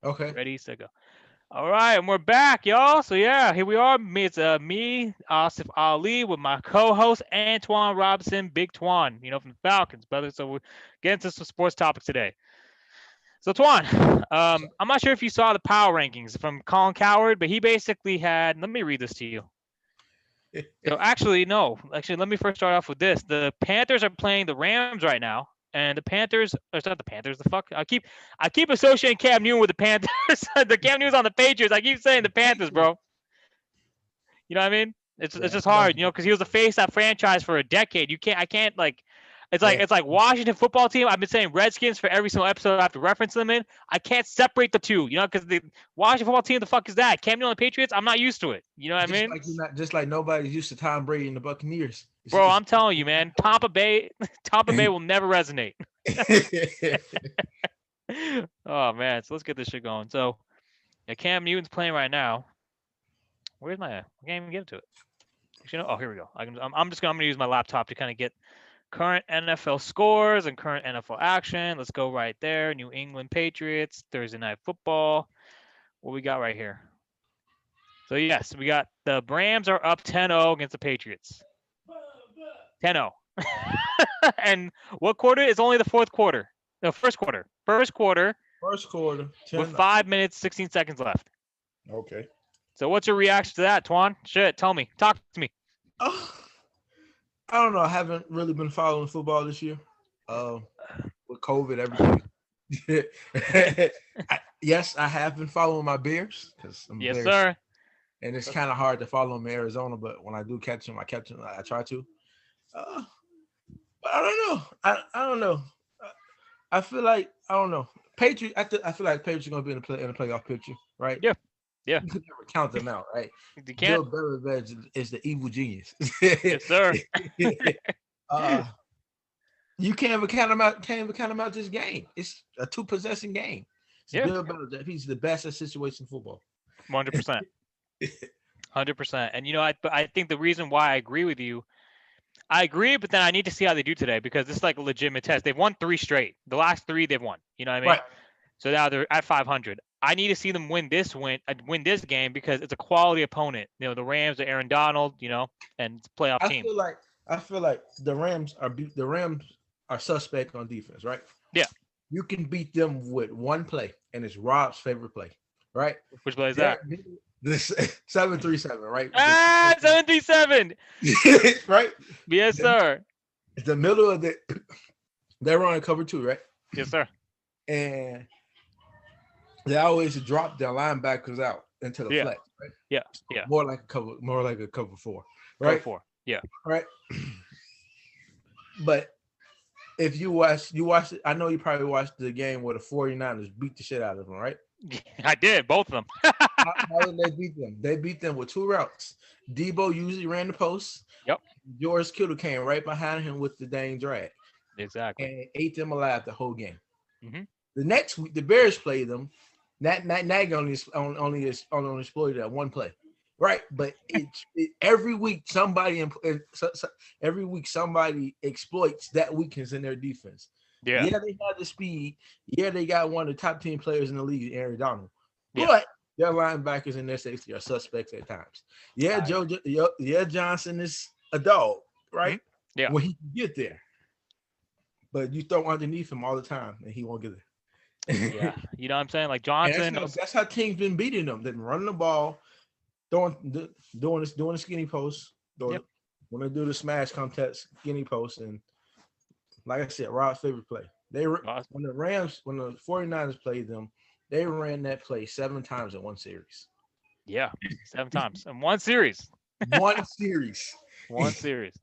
Okay. Ready, set, go. All right, and we're back, y'all. So yeah, here we are. It's me, Asif Ali, with my co-host Antoine Robinson, Big Twan. From the Falcons, brother. So we're getting into some sports topics today. So Twan, I'm not sure if you saw the power rankings from Colin Coward, but he basically had. Let me read this to you. So actually, no. Actually, let me first start off with this. The Panthers are playing the Rams right now, and the Panthers. It's not the Panthers. The fuck. I keep associating Cam Newton with the Panthers. The Cam Newton's on the Patriots. I keep saying the Panthers, bro. You know what I mean? It's Yeah, just I know. hard, because he was the face of that franchise for a decade. I can't like. It's like Yeah, it's like Washington football team. I've been saying Redskins for every single episode I have to reference them in. I can't separate the two, because the Washington football team, the fuck is that? Cam Newton and the Patriots. I'm not used to it. You know what I just mean? like you're not, just like nobody's used to Tom Brady and the Buccaneers. Bro, I'm telling you, man, Tampa Bay, Tampa Bay will never resonate. Oh man, so let's get this shit going. So, yeah, Cam Newton's playing right now. Where's my? I can't even get to it. Oh, here we go. I'm gonna use my laptop to kind of get current NFL scores and current NFL action. Let's go right there. New England Patriots Thursday Night Football. What we got right here? So yes, we got the Rams are up 10-0 against the Patriots. 10-0. And what quarter? It's only the fourth quarter. No, first quarter. First quarter First quarter, with 10. 5 minutes, 16 seconds left. Okay. So what's your reaction to that, Twan? Shit, tell me. Talk to me. Oh, I don't know. I haven't really been following football this year. With COVID, everything. Yes, I have been following my Bears because I'm Yes, Bears, sir. and it's kind of hard to follow them in Arizona. But when I do catch them, I try to. But I don't know. I don't know. I feel like I don't know. Patriots. I feel like Patriots are going to be in the playoff picture, right? Yeah. Yeah. You could never count them out, right? You Bill can't. Belichick is the evil genius. Yes, sir. uh, you can't even count them out. Can't even count them out this game. It's a two possession game. It's Yeah. Bill Belichick. He's the best at situation football. 100%. 100%. And I think the reason why I agree with you, I agree, but then I need to see how they do today because this is like a legitimate test. They've won 3 straight. The last 3 they've won. You know what I mean? Right. So now they're at 500. I need to see them win this game because it's a quality opponent. The Rams are Aaron Donald, and it's a playoff I team. feel like the Rams are suspect on defense, right? Yeah. You can beat them with one play, and it's Rob's favorite play, right? Which play is that? This 7-3-7, right? 737. Right? Yes, sir. It's the middle of they're running cover 2, right? Yes, sir. And they always drop their linebackers out into the flex, right? Yeah, yeah. More like a cover 4, right? Cover 4, yeah. Right. But if you watch it, I know you probably watched the game where the 49ers beat the shit out of them, right? I did, both of them. How did they beat them? They beat them with 2 routes. Debo usually ran the post. Yep. George Kittle came right behind him with the dang drag. Exactly. And ate them alive the whole game. Mm-hmm. The next week, the Bears played them. Nagy only exploited that one play, right? But every week somebody exploits that weakness in their defense. Yeah. Yeah, they had the speed. Yeah, they got one of the top 10 players in the league, Aaron Donald. Yeah. But their linebackers and their safety are suspects at times. Yeah, Johnson is a dog, right? Mm-hmm. Yeah. Well, he can get there. But you throw underneath him all the time, and he won't get there. Yeah, you know what I'm saying? Like Johnson. That's how teams been beating them. Then running the ball, doing the skinny post. When they do the smash contest, skinny post, and like I said, Rob's favorite play. When the 49ers played them, they ran that play 7 times in one series. Yeah, 7 times in one series. One series. One series.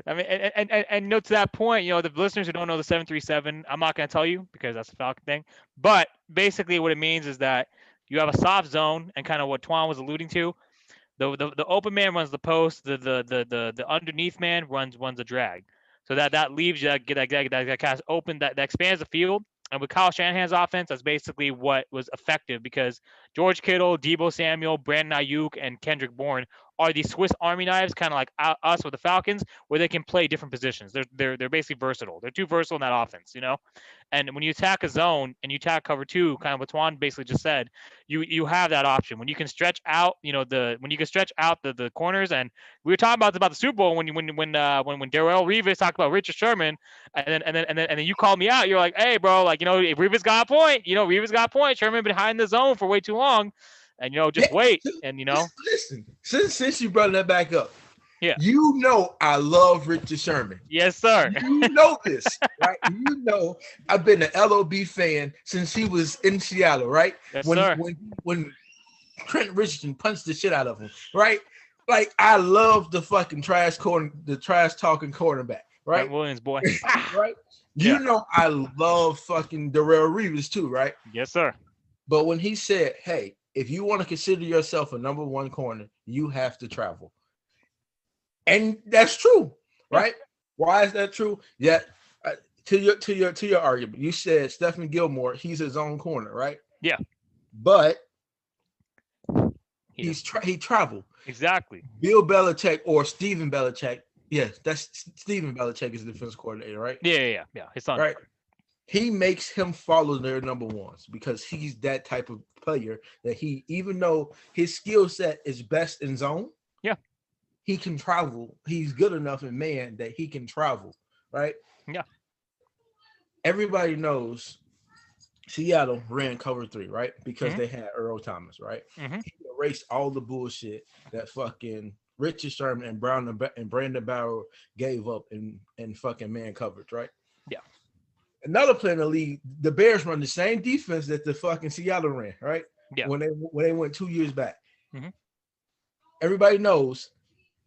I mean, and to that point, the listeners who don't know the 737, I'm not going to tell you because that's a Falcon thing. But basically, what it means is that you have a soft zone, and kind of what Twan was alluding to. The open man runs the post. The underneath man runs the drag. So that leaves you that kind of open that expands the field. And with Kyle Shanahan's offense, that's basically what was effective because George Kittle, Debo Samuel, Brandon Ayuk, and Kendrick Bourne are these Swiss Army knives, kind of like us with the Falcons, where they can play different positions. They're basically versatile. They're too versatile in that offense, you know. And when you attack a zone and you attack cover two, kind of what Twan basically just said, you have that option when you can stretch out, when you can stretch out the corners. And we were talking about the Super Bowl when Darrell Revis talked about Richard Sherman, and then you called me out. You're like, hey, bro, like, if Revis got a point, Revis got a point. Sherman been behind the zone for way too long, and just wait. And listen, since you brought that back up, yeah, I love Richard Sherman. Yes, sir. You know this, right? I've been an LOB fan since he was in Seattle, right? Yes, sir. When Trent Richardson punched the shit out of him, right? Like, I love the fucking trash talking quarterback, right? Trent Williams, boy. Right? I love fucking Darrell Revis too, right? Yes, sir. But when he said, hey, if you want to consider yourself a number one corner, you have to travel. And that's true, right? Yeah. Why is that true? Yeah, to your argument, you said Stephen Gilmore, he's his own corner, right? Yeah, but he traveled. Exactly. Bill Belichick or Steven Belichick, that's Steven Belichick is the defense coordinator, right? Yeah. His son, right? He makes him follow their number ones because he's that type of player that even though his skill set is best in zone, he can travel. He's good enough in man that he can travel, right? Yeah. Everybody knows Seattle ran cover 3, right? Because they had Earl Thomas, right? Mm-hmm. He erased all the bullshit that fucking Richard Sherman and Brandon Barrow gave up in fucking man coverage, right? Yeah. Another player in the league, the Bears run the same defense that the fucking Seattle ran, right? Yeah. When they went 2 years back. Mm-hmm. Everybody knows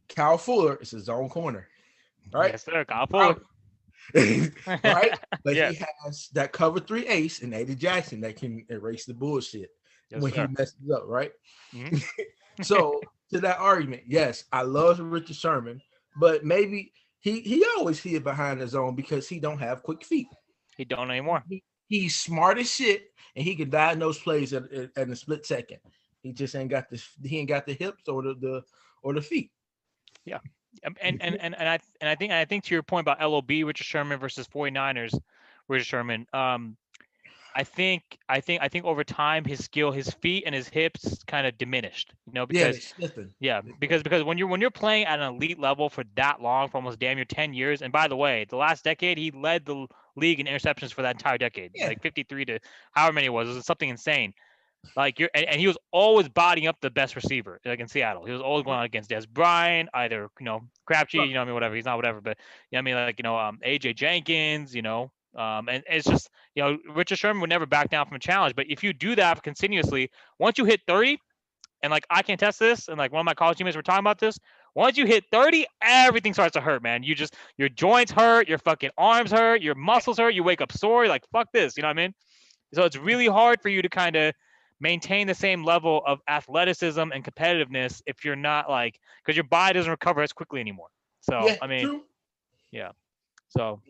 Kyle Fuller is his own corner, right? Yes, sir. Kyle Fuller. Right? But yes. he has that cover 3 ace in Eddie Jackson that can erase the bullshit when he messes up, right? Mm-hmm. So to that argument, yes, I love Richard Sherman, but maybe he always hid behind the zone because he don't have quick feet. He don't anymore. He's smart as shit, and he can diagnose plays at a split second. He just ain't got the hips or the feet. Yeah. And I think to your point about LOB Richard Sherman versus 49ers Richard Sherman, I think over time his skill, his feet and his hips kind of diminished, because because when you're playing at an elite level for that long, for almost damn near 10 years, and by the way, the last decade he led the league in interceptions for that entire decade, like 53 to however many it was something insane. Like and he was always bodying up the best receiver, like in Seattle. He was always going out against Des Bryant, either Crabtree, whatever. He's not whatever, but AJ Jenkins, and it's just Richard Sherman would never back down from a challenge. But if you do that continuously, once you hit 30, and like I can test this, and like one of my college teammates were talking about this. Once you hit 30, everything starts to hurt, man. Your joints hurt, your fucking arms hurt, your muscles hurt. You wake up sore, you're like fuck this, you know what I mean? So it's really hard for you to kind of maintain the same level of athleticism and competitiveness if you're not because your body doesn't recover as quickly anymore. So true. So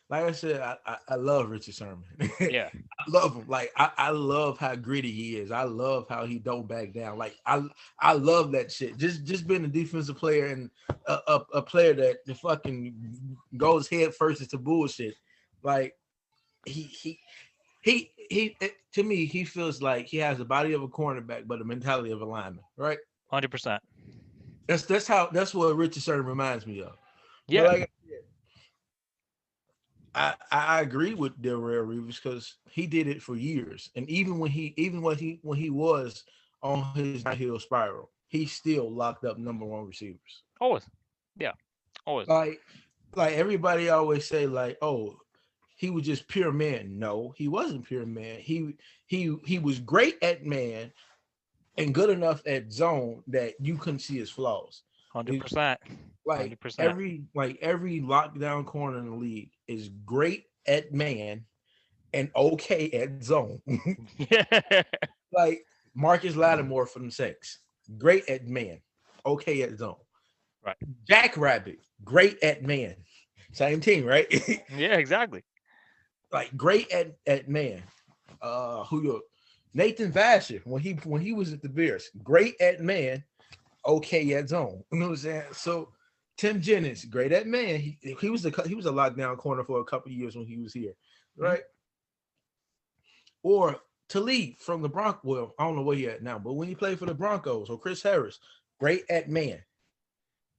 like I said, I love Richard Sherman. Yeah, I love him. Like I love how gritty he is. I love how he don't back down. Like I love that shit. Just being a defensive player and a player that the fucking goes head first into bullshit. Like he to me, he feels like he has the body of a cornerback, but the mentality of a lineman, right? 100%. That's what Richard Sherman reminds me of. Yeah. But like I agree with Darrell Revis because he did it for years, and even when he was on his downhill spiral, he still locked up number one receivers. Always, yeah, always. Like everybody always say, like, oh, he was just pure man. No, he wasn't pure man. He was great at man and good enough at zone that you couldn't see his flaws. 100%. Like 100%. every lockdown corner in the league is great at man and okay at zone. Yeah. Like Marcus Lattimore from the Saints, great at man, okay at zone. Right. Jack Rabbit, great at man. Same team, right? Yeah, exactly. Like great at man. Nathan Vasher when he was at the Bears, great at man, okay at zone. You know what I'm saying? So Tim Jennings, great at man. He was a lockdown corner for a couple of years when he was here, right? Or Talib from the Broncos. Well, I don't know where he at now, but when he played for the Broncos, or Chris Harris, great at man.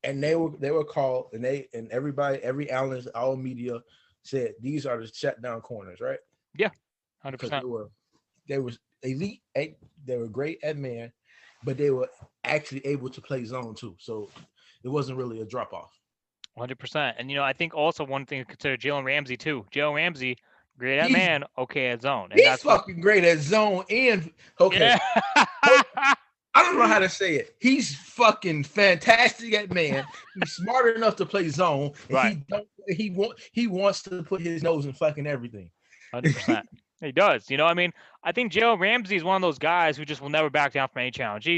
And they were called, and every analyst, all media said these are the shutdown corners, right? Yeah, Because 100%. they were elite. They were great at man, but they were actually able to play zone too. So it wasn't really a drop off. 100%. And I think also one thing to consider Jalen Ramsey too. Jalen Ramsey, great at He's man, okay at zone, and he's that's what. fucking great at zone and okay. Yeah. I don't know how to say it. He's fucking fantastic at man. He's smart enough to play zone. And Right. he wants to put his nose in fucking everything. 100%. He does. I think Jalen Ramsey is one of those guys who just will never back down from any challenge.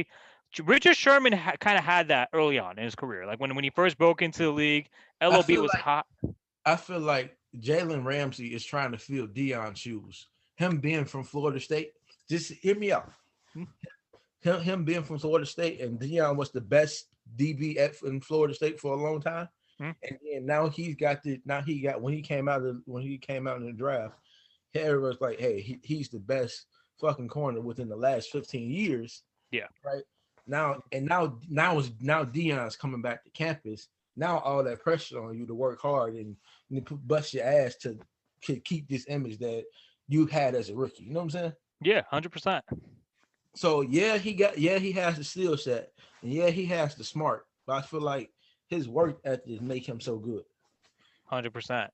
Richard Sherman kind of had that early on in his career. Like when he first broke into the league, LOB was hot. I feel like Jalen Ramsey is trying to fill Deion's shoes. Him being from Florida State, just hear me out. Him being from Florida State, and Deion was the best DB in Florida State for a long time. And then now he when he came out in the draft, everyone's like, hey, he's the best fucking corner within the last 15 years. Yeah. Right. Now Deion's coming back to campus. Now all that pressure on you to work hard and bust your ass to keep this image that you had as a rookie. You know what I'm saying? Yeah, 100%. So he has the skill set, and he has the smart. But I feel like his work ethic make him so good. 100%.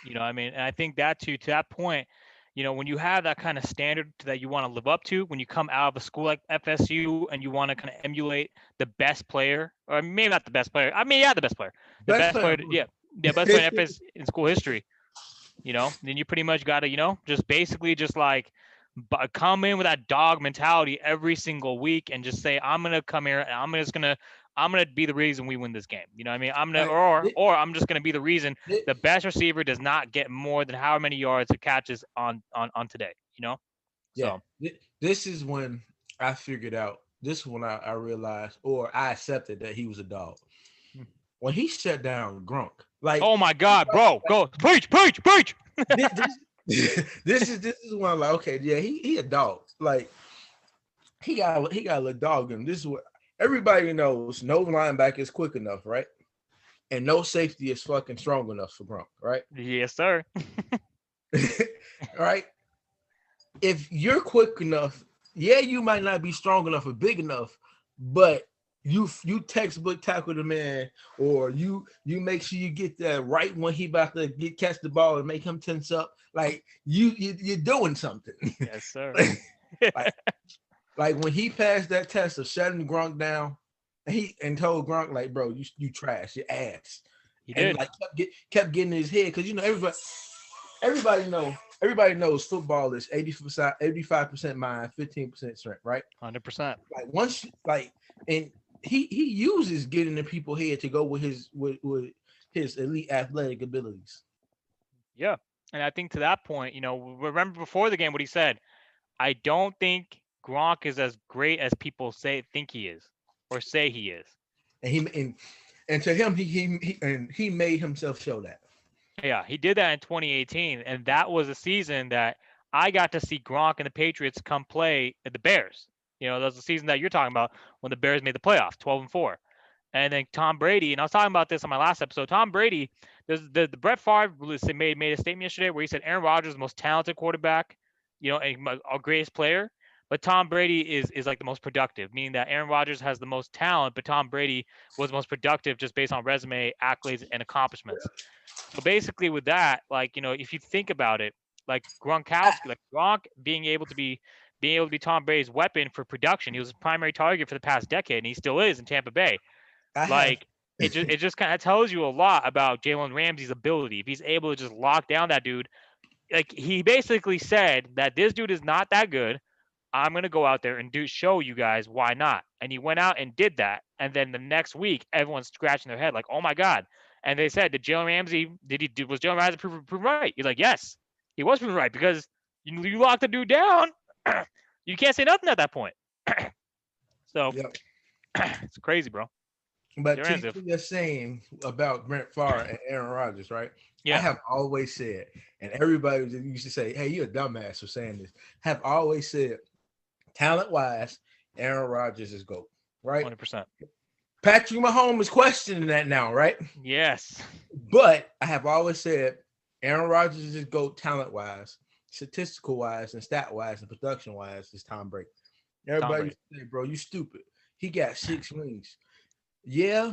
And I think that to that point, when you have that kind of standard that you want to live up to, when you come out of a school like FSU and you want to kind of emulate the best player, or maybe not the best player. I mean, the best player. The best player. Best player in FS in school history. Then you pretty much got to, just basically just like come in with that dog mentality every single week and just say, I'm gonna come here and I'm gonna be the reason we win this game. You know what I mean? I'm just gonna be the reason the best receiver does not get more than however many yards it catches on today. Yeah. So this is when I figured out. This is when I realized, or I accepted that he was a dog. When he shut down Gronk, like, oh my God, bro, go preach. This is when I'm like, okay, yeah, he a dog. Like he got a little dog in him. This is what everybody knows. No linebacker is quick enough, right? And no safety is fucking strong enough for Gronk, right? Yes, sir. Right? If you're quick enough, you might not be strong enough or big enough, but you textbook tackle the man, or you make sure you get that right when he about to catch the ball and make him tense up. Like you're doing something. Yes, sir. like when he passed that test of shutting Gronk down, and told Gronk, like, bro, you trash, your ass. He did. And like kept getting in his head, because everybody knows football is 85% mind, 15% strength, right? 100%. Like once and he uses getting in people's head to go with his elite athletic abilities. Yeah. And I think to that point, remember before the game what he said, I don't think Gronk is as great as people think he is or say he is. And to him, he made himself show that. Yeah, he did that in 2018, and that was a season that I got to see Gronk and the Patriots come play at the Bears. That was the season that you're talking about when the Bears made the playoffs, 12-4. And then Tom Brady, and I was talking about this on my last episode. Tom Brady, the Brett Favre made a statement yesterday where he said Aaron Rodgers is the most talented quarterback, and our greatest player. But Tom Brady is like the most productive, meaning that Aaron Rodgers has the most talent, but Tom Brady was the most productive just based on resume, accolades, and accomplishments. So basically with that, if you think about it, like Gronkowski, like Gronk being able to be Tom Brady's weapon for production. He was his primary target for the past decade, and he still is in Tampa Bay. It just kind of tells you a lot about Jalen Ramsey's ability. If he's able to just lock down that dude, like he basically said that this dude is not that good. I'm going to go out there and show you guys why not. And he went out and did that. And then the next week, everyone's scratching their head like, oh my God. And they said, was Jalen Ramsey proven right? He's like, yes, he was proven right, because you locked the dude down. You can't say nothing at that point. So, yep. It's crazy, bro. But They're to in your saying about Brent Favre and Aaron Rodgers, right? I Yeah. have always said, and everybody used to say, "Hey, you're a dumbass for saying this." Have always said, talent-wise, Aaron Rodgers is GOAT, right? 100%. Patrick Mahomes is questioning that now, right? Yes. But I have always said Aaron Rodgers is GOAT talent-wise, statistical-wise, and stat-wise, and production-wise is Tom Brady. Everybody used to say, "Bro, you stupid. He got 6 rings." Yeah,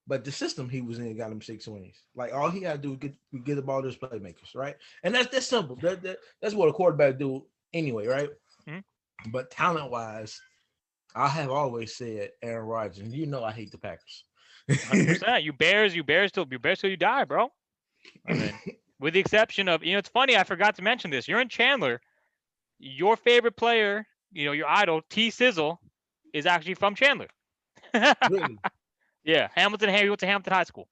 but the system he was in got him 6 wins. Like all he got to do is get the ball to his playmakers, right? And that's simple. That's what a quarterback do anyway, right? Mm-hmm. But talent-wise, I have always said Aaron Rodgers. And you know I hate the Packers. 100%. You bears till you die, bro. I mean, with the exception of, it's funny, I forgot to mention this. You're in Chandler. Your favorite player, your idol, T Sizzle, is actually from Chandler. Really? Yeah, Hamilton. He went to Hamilton High School,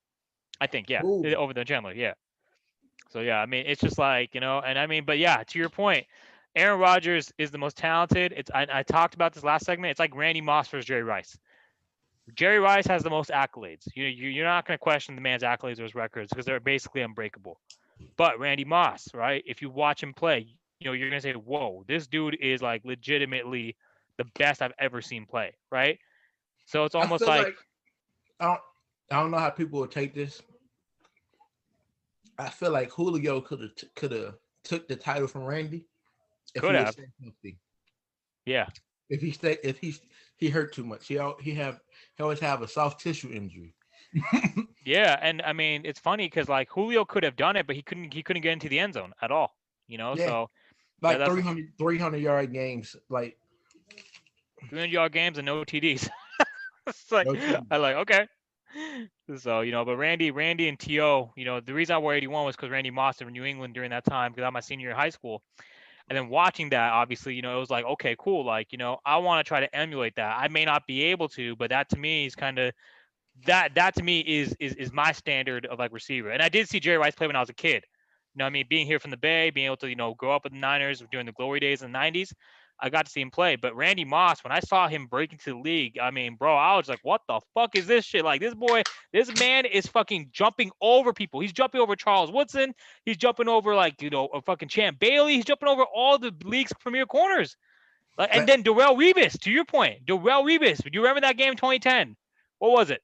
I think. Yeah, Ooh. over there in Chandler. Yeah. So yeah, I mean, it's just like, and I mean, but yeah, to your point, Aaron Rodgers is the most talented. I talked about this last segment. It's like Randy Moss versus Jerry Rice. Jerry Rice has the most accolades. You're not going to question the man's accolades or his records because they're basically unbreakable. But Randy Moss, right? If you watch him play, you're going to say, whoa, this dude is like legitimately the best I've ever seen play, right? So it's I almost feel like I don't know how people will take this. I feel like Julio could have took the title from Randy if could he have. stayed healthy. Yeah. If he hurt too much. He always have a soft tissue injury. Yeah, and I mean, it's funny because like Julio could have done it, but he couldn't get into the end zone at all. Yeah. So Like that's 300-yard games, like 300-yard games and no TDs. It's like no TDs. I like okay. So but Randy and To, the reason I wore 81 was because Randy Moss in New England during that time because I'm my senior year in high school, and then watching that, obviously, it was like okay, cool, like I want to try to emulate that. I may not be able to, but that to me is kind of that to me is my standard of like receiver. And I did see Jerry Rice play when I was a kid. I mean, being here from the Bay, being able to grow up with the Niners during the glory days in the '90s, I got to see him play. But Randy Moss, when I saw him break into the league, I mean, bro, I was like, what the fuck is this shit? Like this man is fucking jumping over people. He's jumping over Charles Woodson. He's jumping over like a fucking Champ Bailey. He's jumping over all the league's premier corners. And then Darrelle Revis, to your point, Darrelle Revis. Do you remember that game in 2010? What was it?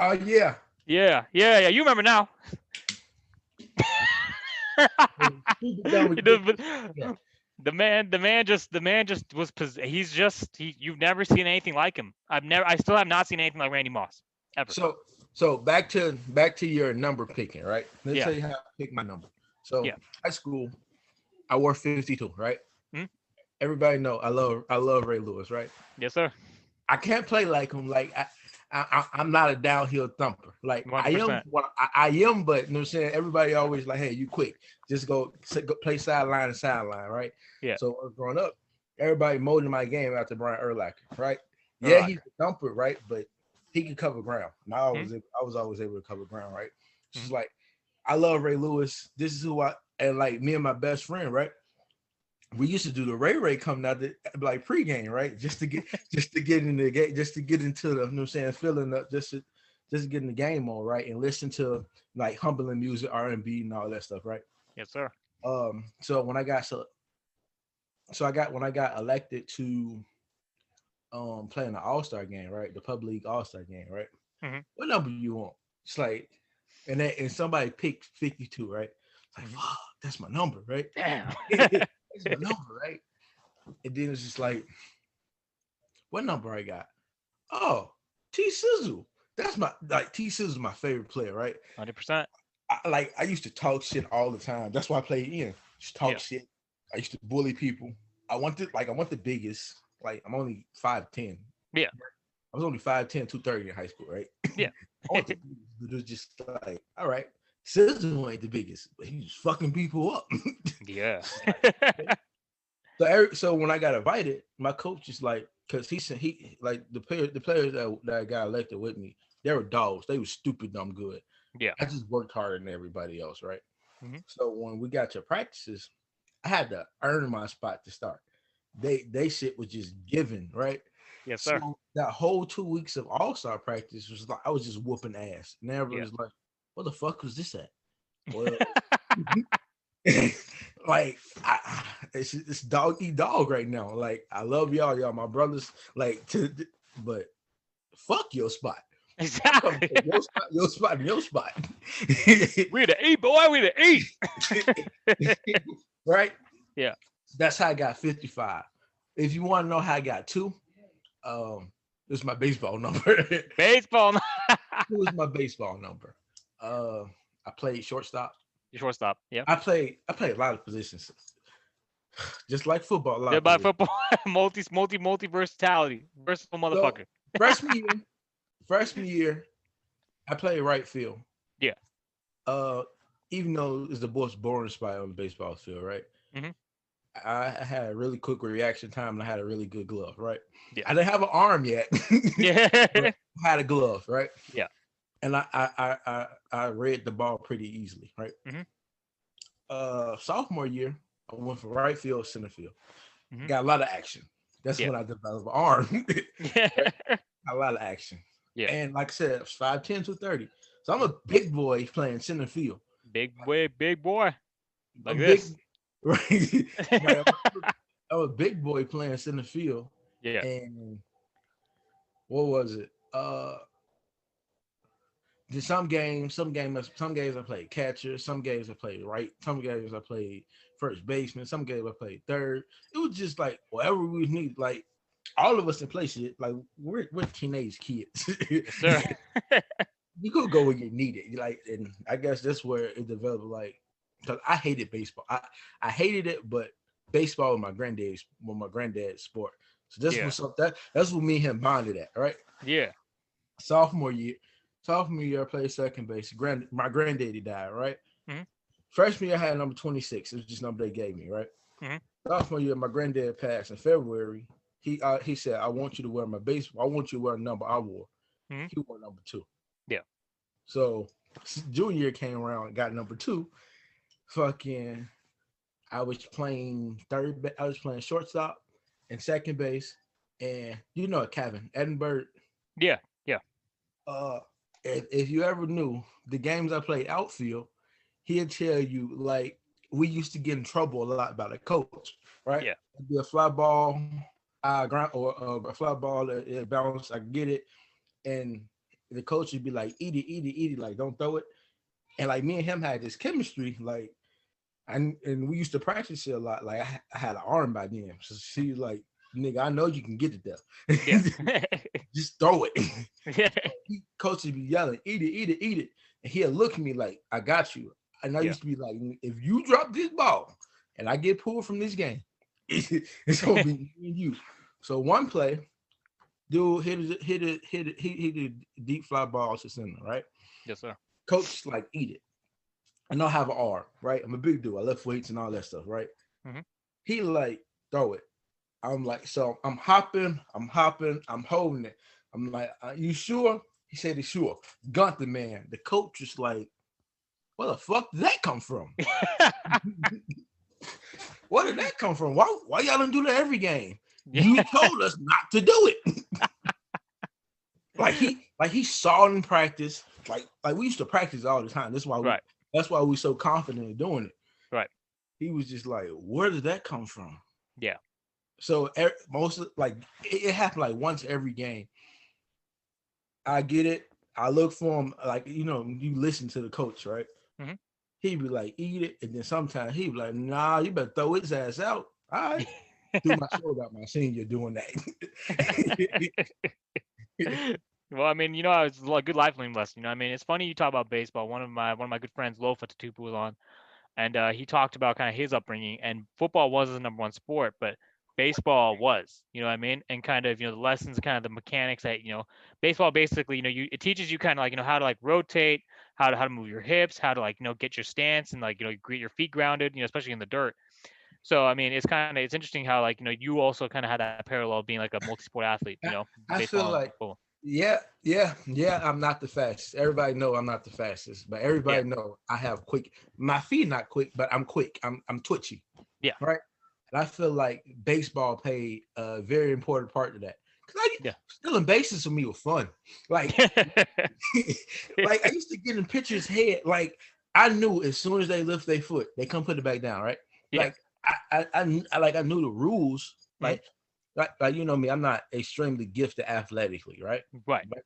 Oh yeah. Yeah. You remember now. The man just was. You've never seen anything like him. I still have not seen anything like Randy Moss ever. So back to your number picking, right? Let's say how I pick my number. So high school, I wore 52, right? Hmm? Everybody know I love Ray Lewis, right? Yes, sir. I can't play like him. Like I'm not a downhill thumper. Like 100%. I am, but you know what I'm saying? Everybody always like, hey, you quick. Just go play sideline to sideline, right? Yeah. So growing up, everybody molded my game after Brian Urlacher, right? Yeah, he's a thumper, right? But he can cover ground. And I was always able to cover ground, right? It's just like I love Ray Lewis. This is who and like me and my best friend, right? We used to do the Ray coming out like pregame, right? Just to get in the game, just to get into the, you know what I'm saying, feeling up, just to get in the game on, right? And listen to like humbling music, R&B and all that stuff, right? Yes, sir. So when I got elected to play in the All-Star game, right? The Public League All-Star game, right? Mm-hmm. What number you want? It's like, and somebody picked 52, right? It's like, fuck, that's my number, right? Damn. That's my number, right? And then it's just like, what number I got? Oh, T Sizzle. That's T Sizzle's my favorite player, right? 100%. I used to talk shit all the time. That's why I played in. Just talk shit. I used to bully people. I want the biggest. Like I'm only 5'10". Yeah. I was only 5'10", 230 in high school, right? Yeah. I want the biggest, but it was just like, all right, Sizzle ain't the biggest, but he was fucking people up. Yeah. So when I got invited, my coach is like, because he like the players that got elected with me, they were dogs. They were stupid dumb good. Yeah. I just worked harder than everybody else, right? Mm-hmm. So when we got to practices, I had to earn my spot to start. They shit was just given, right? Yes, sir. So that whole 2 weeks of all-star practice was like I was just whooping ass. Never Yeah. was like, what the fuck was this at? Well, like it's dog eat dog right now. Like I love y'all my brothers. But fuck your spot. Exactly. Your spot, and your spot. We the eat, boy. We the eat. Right? Yeah. That's how I got 55. If you want to know how I got 2, this is my baseball number. Baseball. Who is my baseball number? I played shortstop. Your shortstop. Yeah. I played a lot of positions. Just like football, a lot Yeah, of by positions. football, multi versatility, versatile motherfucker. Freshman year, I played right field. Yeah. Even though it's the most boring spot on the baseball field, right? Mm-hmm. I had a really quick reaction time and I had a really good glove, right? Yeah. I didn't have an arm yet. Yeah. I had a glove, right? Yeah. And I read the ball pretty easily, right? Mm-hmm. Sophomore year, I went from right field, center field. Mm-hmm. Got a lot of action. That's when I developed an arm. Yeah. A lot of action. Yeah. And like I said, I was 5'10", 230. So I'm a big boy playing center field. Big boy. Like this. this. Right? I'm a big boy playing center field. Yeah. And what was it? Some games I played catcher, some games I played right, some games I played first baseman, some games I played third. It was just like whatever we need. Like all of us in play shit. Like we're teenage kids. Yes, sir. You could go where you need it. Like, and I guess that's where it developed. Like, because I hated baseball. I hated it, but baseball was my granddad's sport. So this was something that's what me and him bonded at, right? Yeah. Sophomore year, I played second base. My granddaddy died, right? Mm-hmm. Freshman year, I had number 26. It was just number they gave me, right? Mm-hmm. Sophomore year, my granddad passed in February. He said, "I want you to wear my baseball. I want you to wear a number I wore." Mm-hmm. He wore number 2. Yeah. So junior year came around and got number 2. Fucking, I was playing I was playing shortstop and second base, and you know Kevin Edinburgh. Yeah. If you ever knew the games I played outfield, he'd tell you like we used to get in trouble a lot by the coach, right? Yeah. It'd be a fly ball, ground or a fly ball, it bounce, I get it, and the coach would be like, eat it, like don't throw it. And like me and him had this chemistry, like, and we used to practice it a lot. Like I had an arm by then, so she was like, nigga, I know you can get it there. Yeah. Just throw it. Yeah. Coach would be yelling, eat it. And he'll look at me like, I got you. And I used to be like, if you drop this ball and I get pulled from this game, it's gonna be me and you. So one play, dude hit a deep fly ball to center, right? Yes, sir. Coach like, eat it. And I'll have an arm, right? I'm a big dude. I lift weights and all that stuff, right? Mm-hmm. He like, throw it. I'm like, so I'm hopping, I'm holding it. I'm like, you sure? He said he's sure. Got the man. The coach is like, where the fuck did that come from? Where did that come from? Why y'all don't do that every game? You told us not to do it. like he saw it in practice. Like we used to practice all the time. That's why we so confident in doing it. Right. He was just like, where did that come from? Yeah. So it happened like once every game. I get it. I look for him, like, you know, you listen to the coach, right? Mm-hmm. He'd be like, eat it. And then sometimes he'd be like, nah, you better throw his ass out. All right. Threw my shoulder out my senior doing that. Well, I mean, you know, it's a good life learning lesson. You know, I mean, it's funny you talk about baseball. One of my good friends, Lofa Tatupu, was on, and he talked about kind of his upbringing. And football was his number one sport, but baseball was, you know what I mean? And kind of, you know, the lessons, kind of the mechanics that, you know, baseball basically, you know, it teaches you kind of like, you know, how to like rotate, how to move your hips, how to like, you know, get your stance and like, you know, get your feet grounded, you know, especially in the dirt. So, I mean, it's interesting how like, you know, you also kind of had that parallel of being like a multi-sport athlete, you know. I feel like, yeah, I'm not the fastest. Everybody know I'm not the fastest, but everybody know I have quick. My feet not quick, but I'm quick. I'm twitchy. Yeah. Right. And I feel like baseball played a very important part to that. Because stealing bases for me was fun. Like, like I used to get in pitchers' head. Like I knew as soon as they lift their foot, they come put it back down. Right. Yeah. Like I knew the rules. Mhm. Like you know me, I'm not extremely gifted athletically, right? Right. But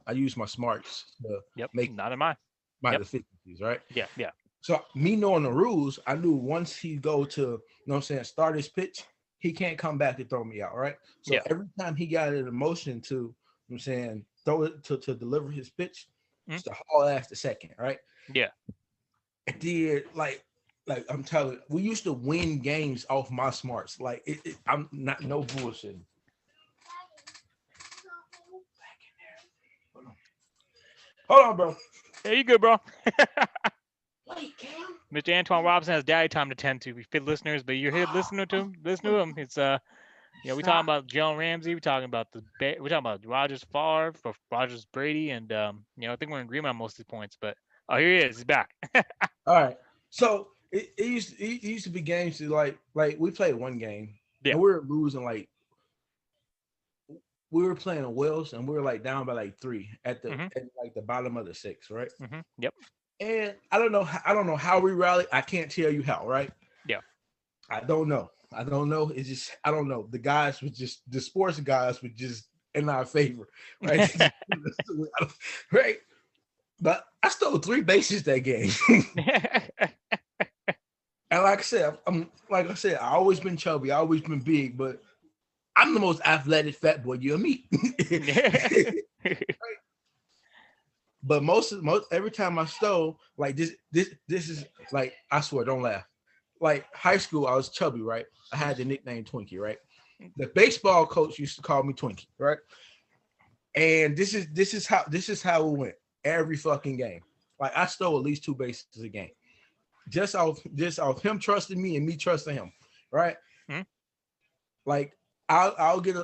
I use my smarts to Yep. make Not in mine. my Yep. deficiencies, right? Yeah. Yeah. So me knowing the rules, I knew once he go to, you know what I'm saying, start his pitch, he can't come back and throw me out, right? So Yeah. every time he got in a motion to, you know what I'm saying, throw it to deliver his pitch, it's the haul ass the second, right? Yeah. It did like I'm telling you, we used to win games off my smarts. Like I'm not no bullshit. Hold on, bro. Yeah, you good, bro. Wait, Cam. Mr. Antoine Robinson has daddy time to tend to. We fit listeners, but you're here listening to him. Listen to him. It's we talking about Jalen Ramsey. We talking about we're talking about Rogers Favre, for Rogers Brady, and I think we're in agreement on most of the points. But here he is. He's back. All right. So it used to be games to like we played one game and we were losing like we were playing the Wells and we were like down by like 3 at the at like the bottom of the 6, right? Yep. And I don't know how we rallied. I can't tell you how, right? Yeah. I don't know. It's just I don't know. The sports guys were just in our favor, right? Right. But I stole 3 bases that game. And like I said, I always been chubby, I always been big, but I'm the most athletic fat boy you'll meet. Right? But most every time I stole, like this is like, I swear, don't laugh. Like high school, I was chubby, right? I had the nickname Twinkie, right? The baseball coach used to call me Twinkie, right? And this is how it went every fucking game. Like I stole at least 2 bases a game. Just off him trusting me and me trusting him, right? Like I'll lead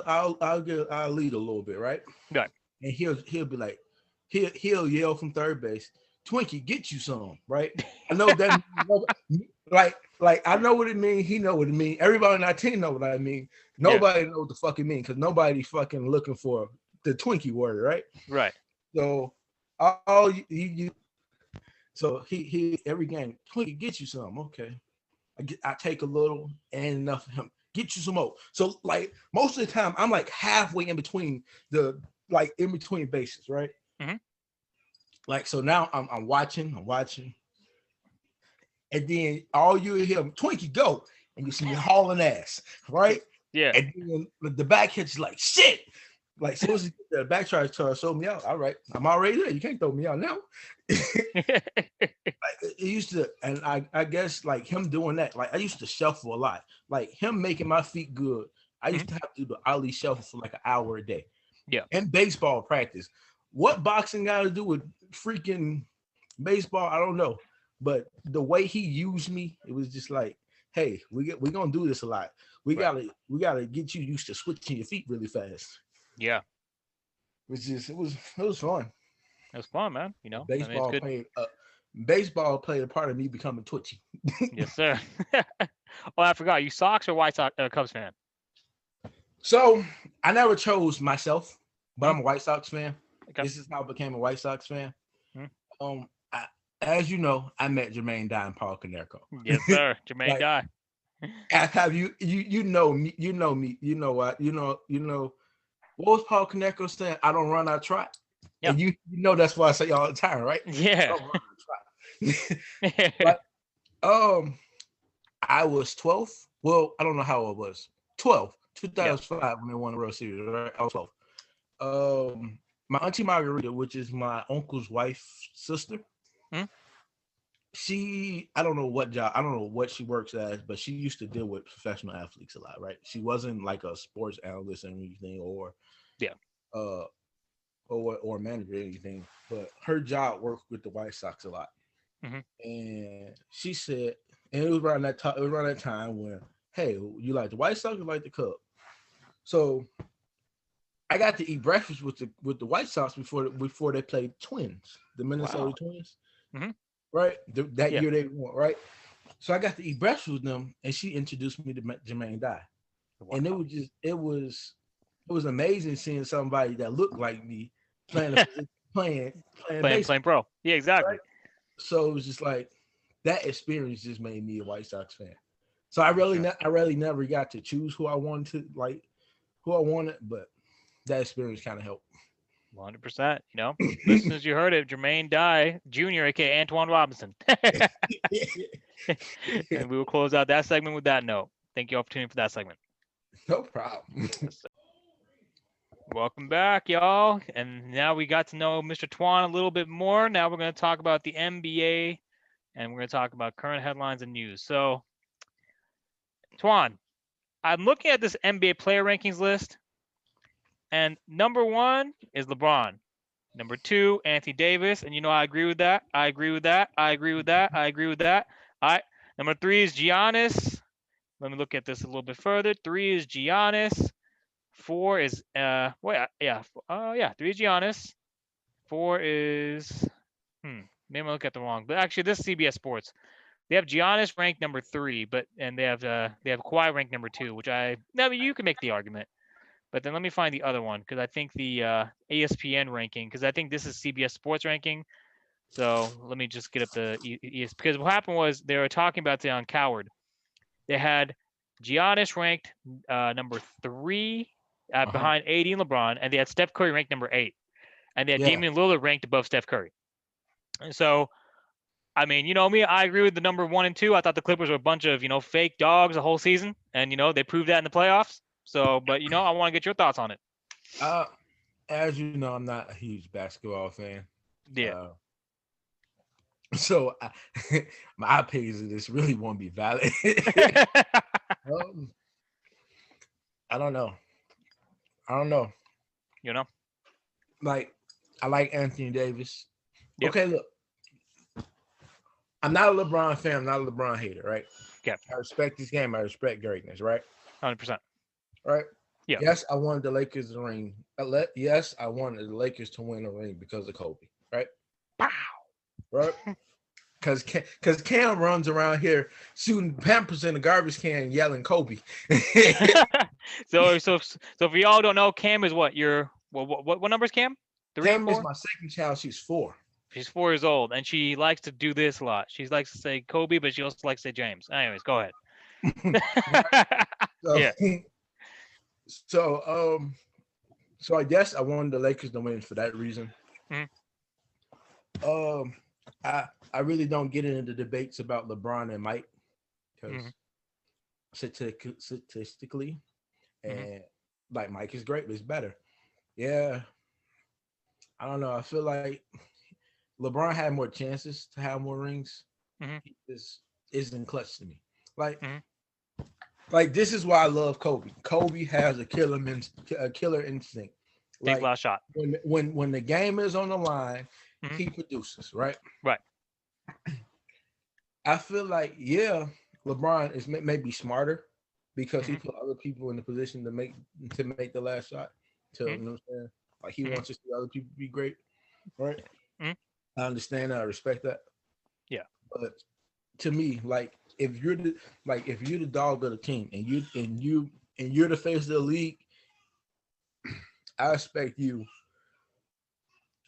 a little bit, right? Right. And he'll be like, he'll yell from third base, Twinkie, get you some, right? I know that like I know what it means, he know what it means. Everybody on our team know what I mean. Nobody knows what the fuck it means because nobody fucking looking for the Twinkie word, right? Right. So so he every game, Twinkie, get you some. Okay. I take a little and enough for him. Get you some more. So like most of the time, I'm like halfway in between bases, right? Like so now I'm watching, and then all you hear, Twinkie, go, and you see me hauling ass, right? Yeah. And then the back hitch is like shit. Like as soon as the back tries to throw me out, all right, I'm already there. You can't throw me out now. It used to, and I guess like him doing that, like I used to shuffle a lot. Like him making my feet good, I used to have to do the ollie shuffle for like an hour a day. Yeah. And baseball practice. What boxing got to do with freaking baseball? I don't know. But the way he used me, it was just like, hey, we're gonna do this a lot. We gotta get you used to switching your feet really fast. Yeah. It was fun. It was fun, man. You know, Baseball played a part of me becoming twitchy. Yes, sir. Oh, I forgot. You Sox or White Sox Cubs fan? So I never chose myself, but I'm a White Sox fan. Okay. This is how I became a White Sox fan. As you know, I met Jermaine Dye and Paul Konerko. Yes, sir. Jermaine Dye. Have you know me, you know me, you know what, you know what was Paul Konerko saying? I don't run, I try. Yep. And you know that's why I say all the time, right? Yeah. But, I was 12. Well, I don't know how old I was. 12, 2005 when they won the World Series, right? I was 12. My auntie Margarita, which is my uncle's wife's sister, I don't know what she works as, but she used to deal with professional athletes a lot, right? She wasn't like a sports analyst or anything, or manager or anything, but her job worked with the White Sox a lot. And she said, and it was around that time when, hey, you like the White Sox or like the Cubs? So I got to eat breakfast with the White Sox before they played Twins, the Minnesota Twins. Right? That year they won, right? So I got to eat breakfast with them, and she introduced me to Jermaine Dye, Wow. and it was amazing seeing somebody that looked like me playing a position, playing baseball. playing pro. Yeah, exactly. Right? So it was just like that experience just made me a White Sox fan. So I really never got to choose who I wanted, but that experience kind of helped. 100%. Listeners, you heard it. Jermaine Dye Jr., aka Antoine Robinson. And we will close out that segment with that note. Thank you all for tuning in for that segment. No problem. Welcome back, y'all. And now we got to know Mr. Twan a little bit more. Now we're going to talk about the NBA, and we're going to talk about current headlines and news. So, Twan, I'm looking at this NBA player rankings list, and number 1 is LeBron. Number 2, Anthony Davis. And I agree with that. I agree with that. I agree with that. I agree with that. Number 3 is Giannis. Let me look at this a little bit further. 3 is Giannis. 4 is 3 is Giannis. 4 is maybe I look at the wrong. But actually, this is CBS Sports. They have Giannis ranked number 3, and they have Kawhi ranked number 2, which you can make the argument. But then let me find the other one because I think the ESPN ranking, because I think this is CBS Sports ranking. So let me just get up the ESPN, because what happened was they were talking about it on Coward. They had Giannis ranked number 3 behind AD and LeBron, and they had Steph Curry ranked number 8, and they had Damian Lillard ranked above Steph Curry. And so, I mean, you know me, I agree with the number 1 and 2. I thought the Clippers were a bunch of fake dogs the whole season, and they proved that in the playoffs. So, but I want to get your thoughts on it. As you know, I'm not a huge basketball fan. Yeah. So my opinions of this really won't be valid. I don't know. Like, I like Anthony Davis. Yep. Okay, look. I'm not a LeBron fan. I'm not a LeBron hater, right? Yeah. I respect this game. I respect greatness, right? 100%. Right? Yeah. Yes, I wanted the Lakers to ring. Yes, I wanted the Lakers to win a ring because of Kobe, right? Wow. Right? Because Cam runs around here shooting Pampers in the garbage can, yelling Kobe. So if we all don't know, Cam is what? What number is Cam? 3 Cam or 4? is my second child. She's 4. She's 4 years old, and she likes to do this a lot. She likes to say Kobe, but she also likes to say James. Anyways, go ahead. Yeah. So I guess I wanted the Lakers to win for that reason. Mm-hmm. I really don't get into the debates about LeBron and Mike because statistically, and like Mike is great, but it's better. Yeah, I don't know. I feel like LeBron had more chances to have more rings. This isn't clutch to me. Like this is why I love Kobe. Kobe has a killer instinct. Big last shot. When the game is on the line, he produces, right? Right. I feel like LeBron is maybe smarter because he put other people in the position to make the last shot. You know what I'm saying? Like he wants to see other people be great, right? I understand that. I respect that. Yeah. But to me, like if you're the dog of the team and you're the face of the league, I expect you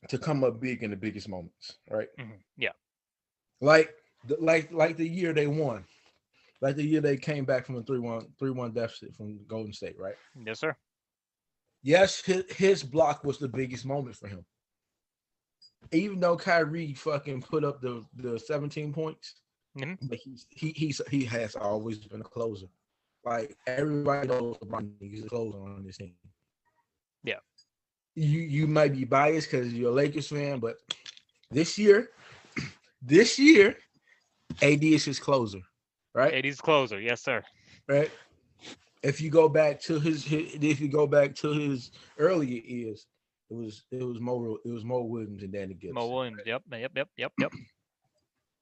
to come up big in the biggest moments, right? Yeah. Like the year they won, like the year they came back from a 3-1 deficit from Golden State, right? Yes, sir. Yes, his block was the biggest moment for him. Even though Kyrie fucking put up the 17 points, but he has always been a closer. Like everybody knows LeBron is a closer on this team. Yeah. You might be biased because you're a Lakers fan, but this year, AD is his closer, right? AD's closer, yes, sir. Right. If you go back to his earlier years, it was Mo Williams and Danny Gibbs. Mo Williams, yep.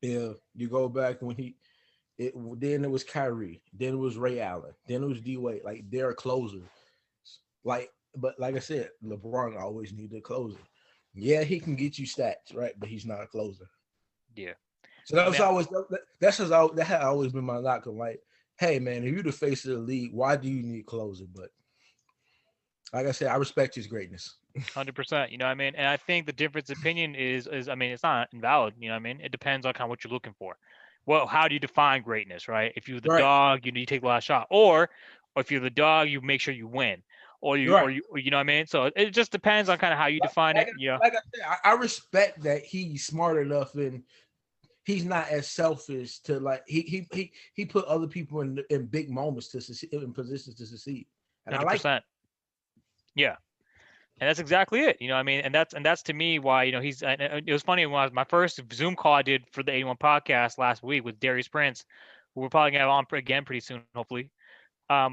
Yeah, you go back when then it was Kyrie, then it was Ray Allen, then it was D-Wade. Like they're a closer. But like I said, LeBron always needed a closer. Yeah, he can get you stats, right? But he's not a closer. Yeah. So that that had always been my knock. I'm like, hey man, if you're the face of the league, why do you need closer? But like I said, I respect his greatness. 100%. You know what I mean? And I think the difference of opinion is I mean, it's not invalid. You know what I mean? It depends on kind of what you're looking for. Well, how do you define greatness, right? If you're the Right, dog, you take the last shot, or if you're the dog, you make sure you win, right. or you know what I mean? So it just depends on kind of how you define Like, it. You know? like I said, I respect that he's smart enough and he's not as selfish to like he put other people in big moments to succeed, in positions to succeed, and I like. 100%. Yeah. And that's exactly it, you know what I mean? And that's to me why, you know, he's and it was funny when my first Zoom call I did for the 81 podcast last week with Darius Prince, who we're probably gonna have on again pretty soon, hopefully.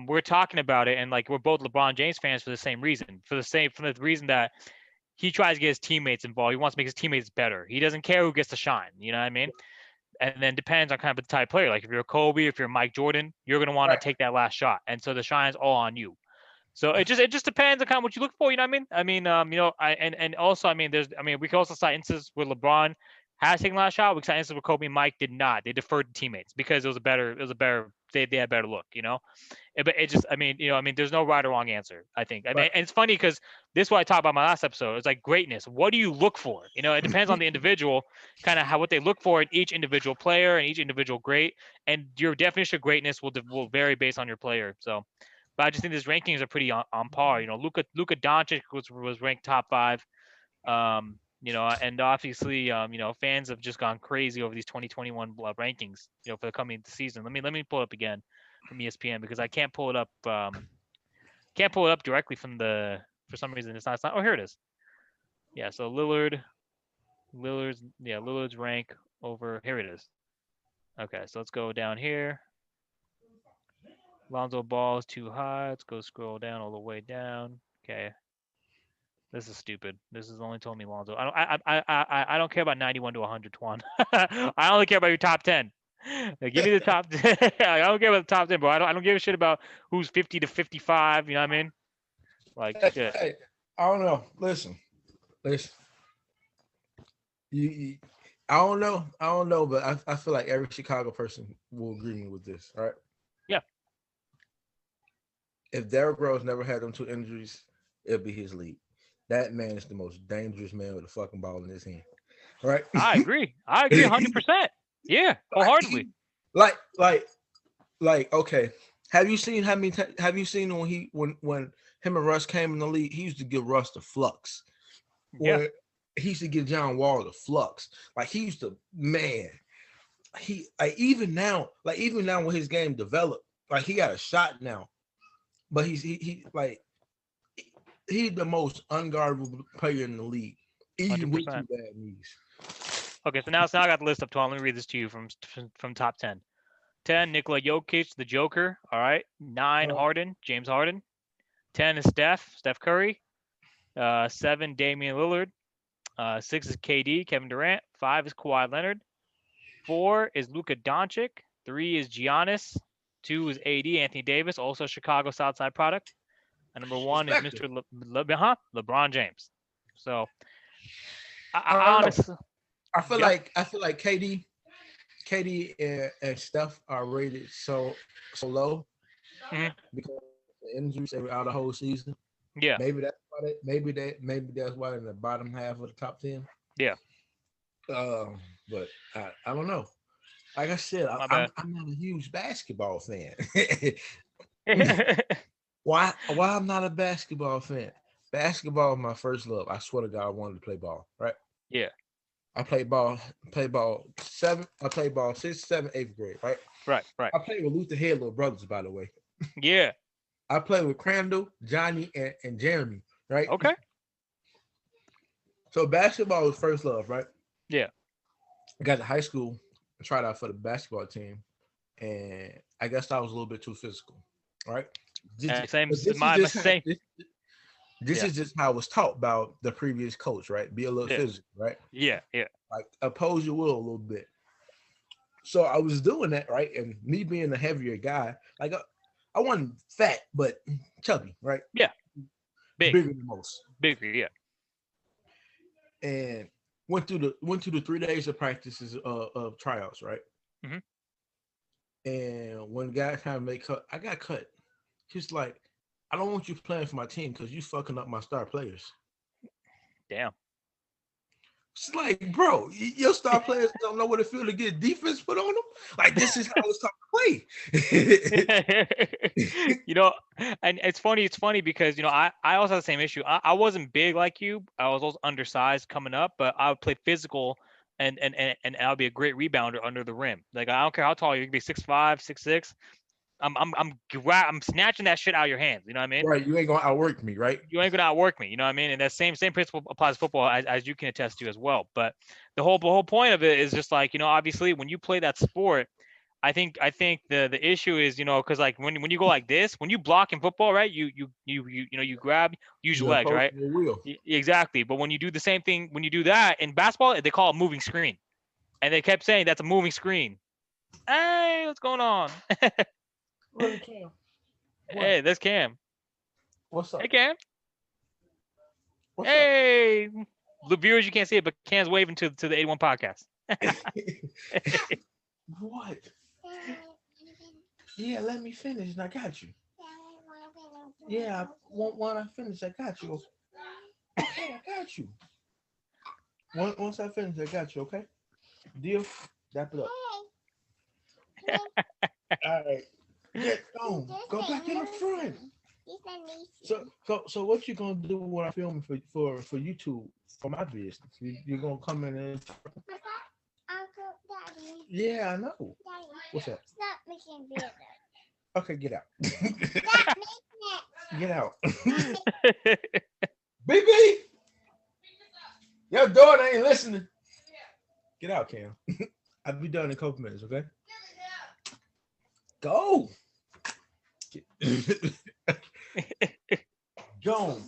We're talking about it, and like we're both LeBron James fans for the same reason, for the reason that he tries to get his teammates involved. He wants to make his teammates better. He doesn't care who gets to shine, you know what I mean? And then depends on kind of the type of player. Like if you're a Kobe, if you're Mike Jordan, you're gonna want to Right, take that last shot, and so the shine's all on you. So it just depends on kind of what you look for, you know what I mean? I mean, you know, and also we can also cite instances where LeBron has taken last shot. We can cite instances where Kobe and Mike did not. They deferred to teammates because they had a better look, you know. But it just there's no right or wrong answer. I think. I mean, right. and it's funny because this is what I talked about in my last episode. It's like greatness. What do you look for? You know, it depends on the individual, kind of what they look for in each individual player and each individual great. And your definition of greatness will vary based on your player. So. But I just think these rankings are pretty on par. You know, Luka Doncic was ranked top 5. You know, and obviously, you know, fans have just gone crazy over these 2021 rankings. You know, for the coming season. Let me pull it up again from ESPN because I can't pull it up. Can't pull it up directly from the. For some reason, it's not. Oh, here it is. Yeah. So Lillard's rank over. Here it is. Okay, so let's go down here. Lonzo Ball is too high. Let's go scroll down all the way down. Okay. This is stupid. This is only telling me Lonzo. I don't care about 91 to 100, Twan. I only care about your top 10. Like, give me the top 10. I don't care about the top 10, bro. I don't give a shit about who's 50 to 55. You know what I mean? Like shit. Hey, I don't know. Listen. You I don't know, but I feel like every Chicago person will agree with this, right? Yeah. If Derrick Rose never had them 2 injuries, it'll be his league. That man is the most dangerous man with a fucking ball in his hand, right? I agree. 100%. Yeah, wholeheartedly. Like, okay. Have you seen have you seen when him and Russ came in the league? He used to give Russ the flux. Yeah. He used to give John Wall the flux. Like he used to, man. Even now when his game developed, like he got a shot now, but he's the most unguardable player in the league, even with 2 100%. bad knees. Okay, so now I got the list up, Tom. Let me read this to you from top 10. 10, Nikola Jokic, the Joker. All right. 9, Harden, James Harden. 10 is Steph Curry. 7, Damian Lillard. 6 is KD, Kevin Durant. 5 is Kawhi Leonard. 4 is Luka Doncic. 3 is Giannis. 2 is AD, Anthony Davis, also Chicago Southside product. And number 1 is Mr. LeBron James. So, I honestly, I feel like KD and Steph are rated so low because the injuries every out the whole season. Yeah. Maybe that's why maybe that's why in the bottom half of the top 10. Yeah. But I don't know. Like I said, I'm not a huge basketball fan. Why I'm not a basketball fan? Basketball is my first love. I swear to God, I wanted to play ball, right? Yeah. I played ball 6th, 7th, 8th grade, right? Right. I played with Luther Head little brothers, by the way. Yeah. I played with Crandall, Johnny, and Jeremy, right? Okay. So basketball was first love, right? Yeah. I got to high school, tried out for the basketball team, and I guess I was a little bit too physical, right? Same. This is just how I was taught about the previous coach, right? Be a little physical, right? Yeah. Like oppose your will a little bit. So I was doing that, right? And me being a heavier guy, like I wasn't fat, but chubby, right? Yeah. Bigger than most. Bigger, yeah. And went through the 3 days of practices of tryouts, right? Mhm. And when guys kind of make cut, I got cut. He's like, I don't want you playing for my team because you fucking up my star players. Damn. It's like, bro, your star players don't know what it feels to get defense put on them. Like, this is how it's taught to play. You know, and it's funny. It's funny because I also had the same issue. I wasn't big like you. I was also undersized coming up, but I would play physical, and I would be a great rebounder under the rim. Like I don't care how tall you can be, 6'5", 6'6". I'm snatching that shit out of your hands. You know what I mean? Right, you ain't gonna outwork me, right? You ain't gonna outwork me. You know what I mean? And that same principle applies to football, as you can attest to as well. But the whole point of it is just like, obviously when you play that sport, I think the issue is, because like when you go like this, when you block in football, right? You grab, use your You legs, impose right? your will. Exactly. But when you do the same thing, when you do that in basketball, they call it moving screen, and they kept saying that's a moving screen. Hey, what's going on? Really, Cam? Hey, that's Cam. What's Hey, up? Cam. What's up? Hey, the viewers, you can't see it, but Cam's waving to the 81 podcast. What? Yeah, let me finish, and I got you. Yeah, when I finish, I got you. Okay, I got you. Once I finish, I got you. Okay, deal. Wrap it up. All right. Yeah, go back in the front. So what you gonna do when I film for YouTube for my business? You're gonna come in and yeah, I know. What's that? Stop making videos. Okay, get out. Stop making Get out. BB, your daughter ain't listening. Get out, Cam. I'll be done in a couple minutes, okay? Go. Go.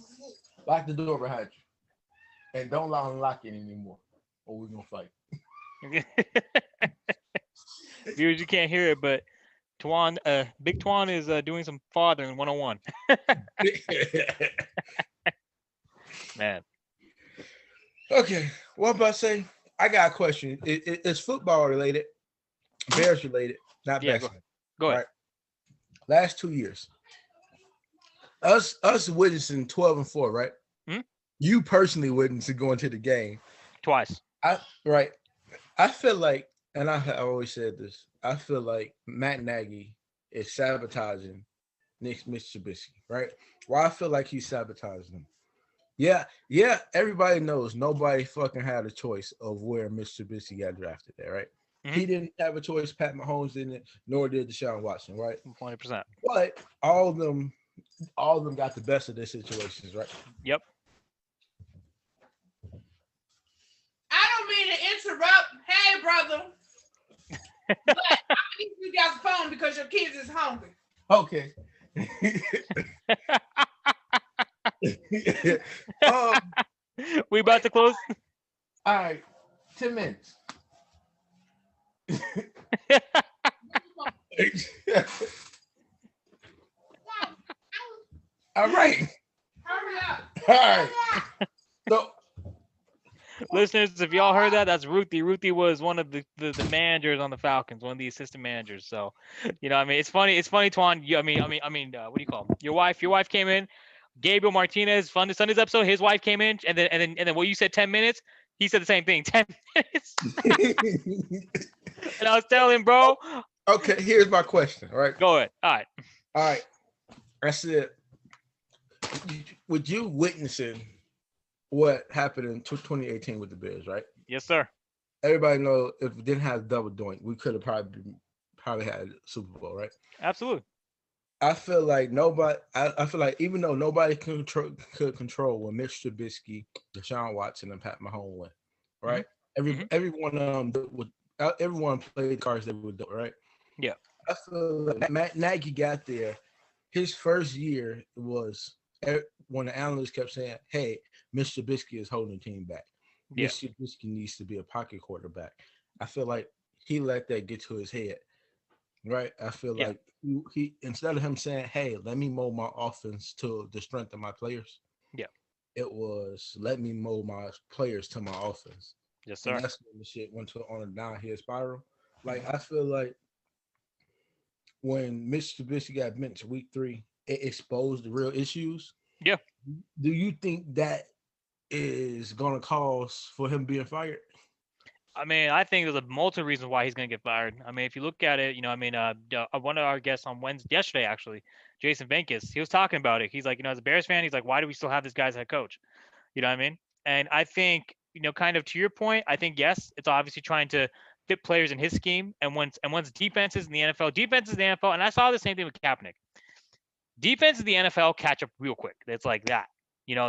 Lock the door behind you. And don't unlock it anymore. Or we're gonna fight. Viewers, you can't hear it, but Big Twan is doing some fathering 101. Man. Okay, what about say? I got a question. It's football related, Bears related, not Yeah, basketball. Go ahead. Right. Last 2 years, us witnessing 12-4, right? Hmm? You personally witnessing going to the game. Twice. I feel like, and I always said this, I feel like Matt Nagy is sabotaging Nick Mitsubishi, right? Why I feel like he's sabotaging him. Yeah, everybody knows nobody fucking had a choice of where Mitsubishi got drafted there, right? Mhm. He didn't have a choice, Pat Mahomes didn't, nor did Deshaun Watson, right? 20%. But all of them got the best of their situations, right? Yep. I don't mean to interrupt. Hey, brother. But I need you guys phone because your kids is hungry. Okay. We about to close. All right, 10 minutes. All right. Hurry up. All right. So, Listeners, if y'all heard that, that's Ruthie. Ruthie was one of the managers on the Falcons, one of the assistant managers. So, I mean, it's funny. It's funny, Twan. What do you call him? Your wife came in. Gabriel Martinez, Sunday's episode. His wife came in, and then what you said, 10 minutes. He said the same thing, 10 minutes. And I was telling him, bro. Okay, here's my question. All right. Go ahead. All right. I said, would you witnessing what happened in 2018 with the Bears, right? Yes, sir. Everybody know if we didn't have double doink, we could have probably had a Super Bowl, right? Absolutely. I feel like I feel like even though nobody could control when Mitch Trubisky, Deshaun Watson, and Pat Mahomes went, right? Mm-hmm. Everyone played the cards they would do, right? Yeah. I feel like Matt Nagy got there. His first year was when the analysts kept saying, "Hey, Mr. Trubisky is holding the team back. Yeah. Mr. Trubisky needs to be a pocket quarterback." I feel like he let that get to his head, right? I feel like he instead of him saying, "Hey, let me mold my offense to the strength of my players," yeah, it was let me mold my players to my offense. Yes, and sir. that's when the shit went on a downhill spiral. Like I feel like when Mitch Trubisky got benched week 3, it exposed the real issues. Yeah. Do you think that is going to cause for him being fired? I mean, I think there's a multiple reasons why he's going to get fired. I mean, if you look at it, one of our guests on yesterday, actually, Jason Venkis, he was talking about it. He's like, as a Bears fan, he's like, why do we still have this guy as head coach? You know what I mean? And I think, kind of to your point, I think, yes, it's obviously trying to fit players in his scheme. And once defenses in the NFL, and I saw the same thing with Kaepernick. Defense in the NFL catch up real quick. It's like that.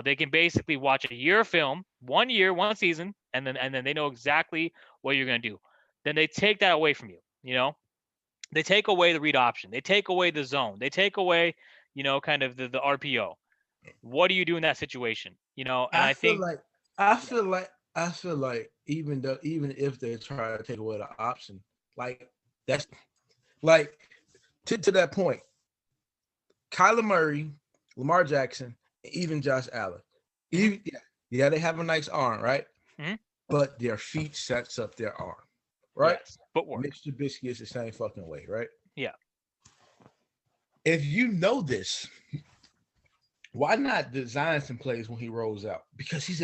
They can basically watch a year of film, 1 year, 1 season, and then they know exactly what you're going to do. Then they take that away from you. They take away the read option. They take away the zone. They take away, kind of the RPO. What do you do in that situation? And I think I feel like even if they try to take away the option, like that's like to that point, Kyler Murray, Lamar Jackson, even Josh Allen. They have a nice arm, right? Mm-hmm. But their feet sets up their arm, right? Yes, footwork. Mitch Trubisky is the same fucking way, right? Yeah. If you know this, why not design some plays when he rolls out? Because he's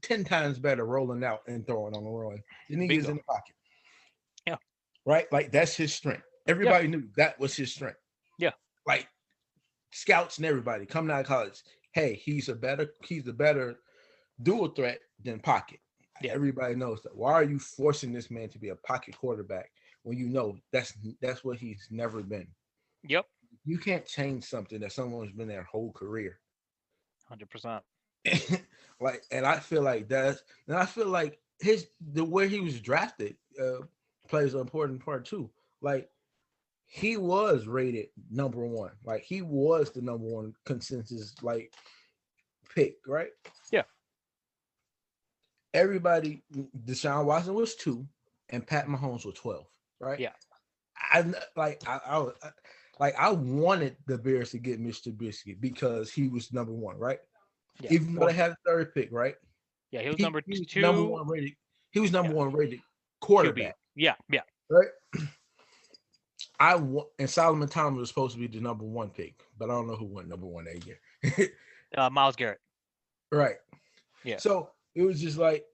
10 times better rolling out and throwing on the run than he is in the pocket. Yeah. Right? Like that's his strength. Everybody knew that was his strength. Yeah. Like scouts and everybody coming out of college. Hey, he's a better dual threat than pocket. Yeah. Everybody knows that. Why are you forcing this man to be a pocket quarterback when you know that's what he's never been? Yep. You can't change something that someone's been their whole career. 100%. And I feel like the way he was drafted plays an important part too. Like he was rated number 1. Like he was the number 1 consensus pick, right? Yeah. Everybody, Deshaun Watson was 2, and Pat Mahomes was 12, right? Yeah. I wanted the Bears to get Mr. Trubisky because he was number 1, right? Yeah. Even though they had a 3rd pick, right? Yeah, he was number 2. Number 1 rated. He was number 1 rated quarterback. Yeah. Right. And Solomon Thomas was supposed to be the number 1 pick, but I don't know who went number 1 that year. Myles Garrett. Right. Yeah. So it was like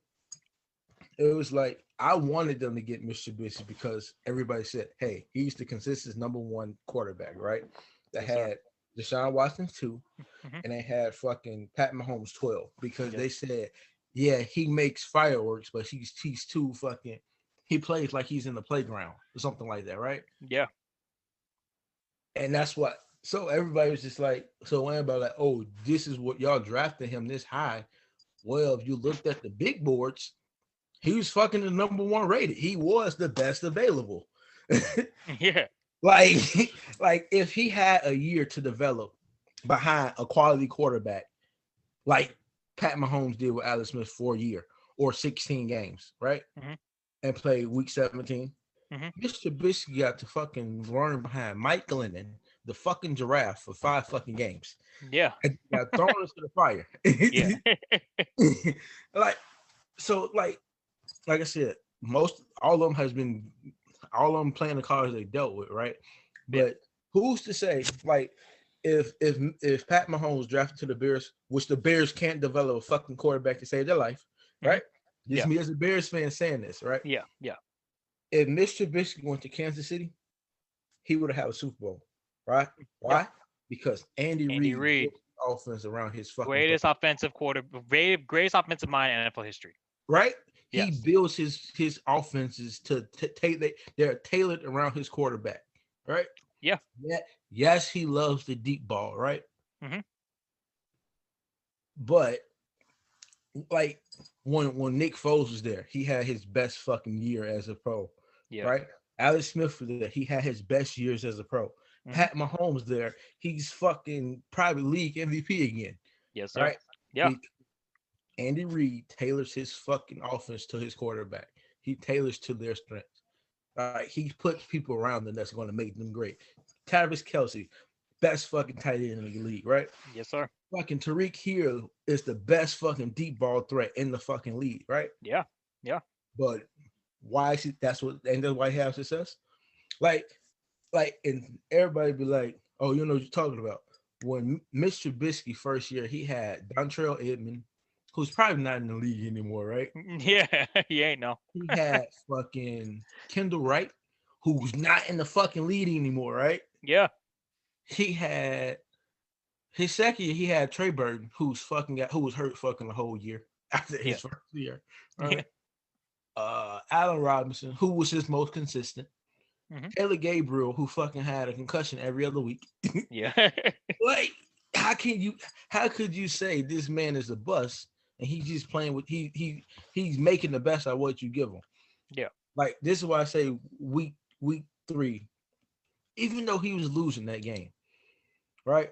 I wanted them to get Mr. Trubisky because everybody said, hey, he's the consistent number 1 quarterback, right? That had Deshaun Watson 2, and they had fucking Pat Mahomes 12 because they said, yeah, he makes fireworks, but he's too fucking. He plays like he's in the playground or something like that, right? Yeah. And that's what. So everybody was just like, so everybody like, oh, this is what y'all drafted him this high. Well, if you looked at the big boards, he was fucking the number 1 rated. He was the best available. Yeah. Like if he had a year to develop behind a quality quarterback, like Pat Mahomes did with Alex Smith for a year or 16 games, right? Mm-hmm. And played week 17. Mm-hmm. Mr. Trubisky got to fucking learn behind Mike Glennon, the fucking giraffe, for 5 fucking games. Yeah. And got thrown into the fire. Yeah. like I said, all of them playing the cards they dealt with, right? But who's to say, like, if Pat Mahomes drafted to the Bears, which the Bears can't develop a fucking quarterback to save their life, right? Just me as a Bears fan saying this, right? Yeah. If Mr. Trubisky went to Kansas City, he would have had a Super Bowl, right? Why? Yeah. Because Andy Reid offense around his fucking greatest offensive mind in NFL history. Right? Yes. He builds his offenses to they're tailored around his quarterback, right? Yeah. Yes, he loves the deep ball, right? Mm-hmm. But like when Nick Foles was there, he had his best fucking year as a pro, right? Alex Smith was there, he had his best years as a pro. Mm-hmm. Pat Mahomes there, he's fucking private league MVP again. Yes, sir. Right? Yeah. Andy Reid tailors his fucking offense to his quarterback. He tailors to their strengths. He puts people around them that's going to make them great. Travis Kelce, best fucking tight end in the league, right? Yes, sir. Fucking Tariq Hill is the best fucking deep ball threat in the fucking league, right? Yeah. Yeah. But why is he? That's why he has success. Like, and everybody be like, oh, you know what you're talking about. When Mitch Trubisky first year, he had Dontrell Edmond, who's probably not in the league anymore, right? Yeah. He ain't no. He had fucking Kendall Wright, who's not in the fucking league anymore, right? Yeah. He had his second year, he had Trey Burton, who was hurt fucking the whole year after his first year. Right? Allen Robinson, who was his most consistent. Taylor Gabriel, who fucking had a concussion every other week. Yeah. Like, how could you say this man is a bust and he's just playing with he's making the best out of what you give him? Yeah. Like, this is why I say week 3, even though he was losing that game, right?